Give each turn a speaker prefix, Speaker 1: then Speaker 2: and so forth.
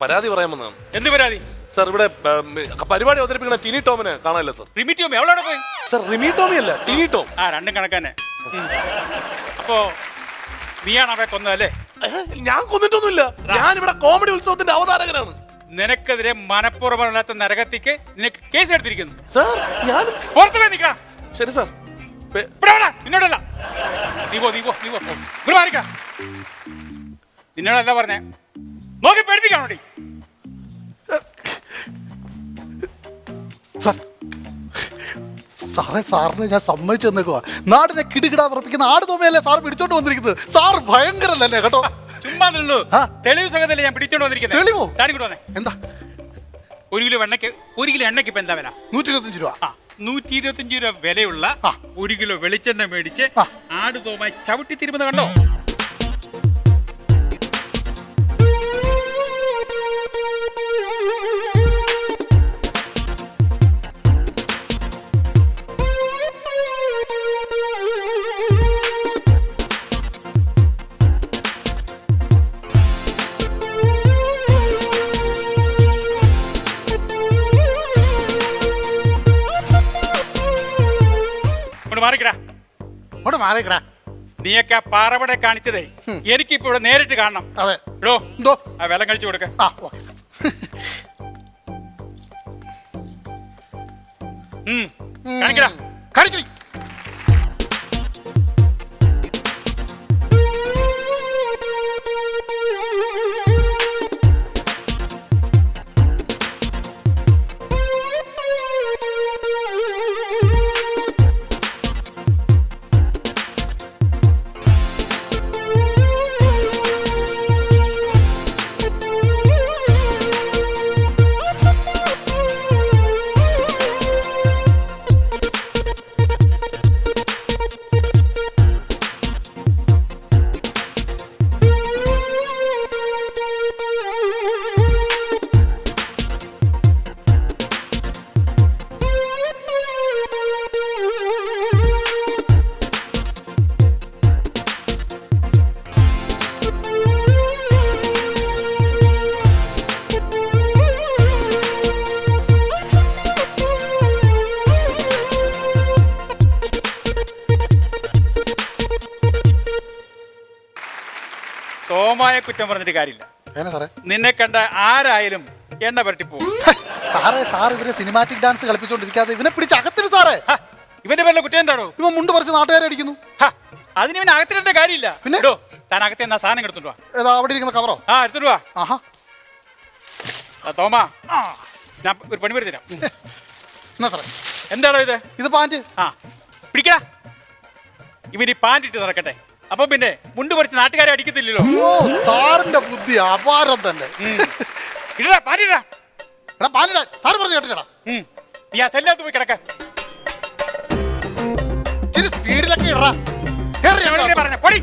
Speaker 1: പരാതി പറയാൻ വന്നതാണ്.
Speaker 2: എന്ത് പരാതി?
Speaker 1: സാർ ഇവിടെ പരിപാടി അവതരിപ്പിക്കുന്ന ടിനി ടോമിനെ കാണാനല്ല സാർ.
Speaker 2: റിമി ടോമി എവിടെ പോയി?
Speaker 1: സാർ റിമി ടോമി അല്ല, ടിനി ടോം.
Speaker 2: ആ രണ്ടും കണക്കാനെ. അപ്പോ നീയാണ് അവരെ കൊന്നതല്ലേ?
Speaker 1: ഞാൻ കൊന്നിട്ടൊന്നുമില്ല. ഞാൻ ഇവിടെ കോമഡി ഉത്സവത്തിന്റെ അവതാരകനാണ്.
Speaker 2: നിനക്കെതിരെ മനഃപൂർവ്വമല്ലാത്ത നരകത്തിക്ക് നിനക്ക് കേസ് എടുത്തിരിക്കുന്നു.
Speaker 1: സാർ ഞാൻ
Speaker 2: പുറത്തു പോയി നിൽക്കണം.
Speaker 1: ശരി സാർ.
Speaker 2: നിന്നോടല്ല, നീ പോ മാറിക്ക. നിന്നോടല്ല പറഞ്ഞേ, നോക്കി പേടിപ്പിക്കാണോടി?
Speaker 3: സാറേ, സാറിന് ഞാൻ സമ്മതിച്ചു തന്നേക്കുവാ. നാടിനെ കിടുകിടാ ഉറപ്പിക്കുന്ന ആട് തോമയല്ലേ സാർ പിടിച്ചോണ്ട് വന്നിരിക്കുന്നത്. സാർ ഭയങ്കരല്ലേ കേട്ടോ.
Speaker 2: ചുമ്മാ തെളിവ് സുഖത്തല്ലേ ഞാൻ പിടിച്ചോണ്ട് വന്നിരിക്കുന്നത്.
Speaker 3: തെളിവോ?
Speaker 2: എന്താ? 1 കിലോ എണ്ണയ്ക്ക് ഇപ്പൊ എന്താ വില?
Speaker 3: 125 രൂപ.
Speaker 2: 125 രൂപ വിലയുള്ള 1 കിലോ വെളിച്ചെണ്ണ മേടിച്ച് ആട് തോമായി ചവിട്ടി തിരുമുന്ന കണ്ടോ? നീയൊക്കെ പാറവടെ കാണിച്ചതേ എനിക്കിപ്പോ ഇവിടെ നേരിട്ട് കാണണം. എടോ ആ വില കഴിച്ചു കൊടുക്ക. കാണിക്കടാ. തോമായ കുറ്റം പറഞ്ഞിട്ട് കാര്യമില്ല. നിന്നെ കണ്ട ആരായാലും എണ്ണ പരട്ടി പോകും.
Speaker 3: സാറേ, സാർ ഇവരെ സിനിമാറ്റിക് ഡാൻസ് കളിപ്പിച്ചോണ്ടിരിക്കാതെ ഇവനെ പിടിച്ച് അകത്തിട്ട് സാറേ.
Speaker 2: ഇവന്റെ പേരിലെ കുറ്റം എന്താണോ?
Speaker 3: ഇവൻ മുണ്ട് പറിച്ച് നാട്ടുകാരെ അടിക്കുന്നു.
Speaker 2: അതിന് ഇവൻ അകത്തിടേണ്ട കാര്യമില്ല. പിന്നെ താൻ അകത്തെ എന്നാ സാധനം എടുത്തോണ്ട് വാ.
Speaker 3: ഏതാ അവിടെ ഇരിക്കുന്ന കവറോ?
Speaker 2: എടുത്തോണ്ട് വാ. തോമാ, ഞാൻ ഒരു പണി വരുത്തരാം. എന്താണോ ഇത്?
Speaker 3: ഇത് പാന്റ്.
Speaker 2: പിടിക്കടാ. ഇവന് പാന്റ് ഇട്ട് നടക്കട്ടെ. അപ്പൊ പിന്നെ മുണ്ട് പറിച്ച് നാട്ടുകാരെ അടിക്കത്തില്ലല്ലോ.
Speaker 3: സാറിന്റെ ബുദ്ധി അപാരം തന്നെ.
Speaker 2: ഇടാ പാറ്റിടാ.
Speaker 3: സാറ് പറഞ്ഞു കേട്ടിട്ടാ.
Speaker 2: നീ ആ സെല്ലകത്ത് പോയി കിടക്ക.
Speaker 3: സ്പീഡിലൊക്കെ ഇടാ.
Speaker 2: പറഞ്ഞ പൊടി.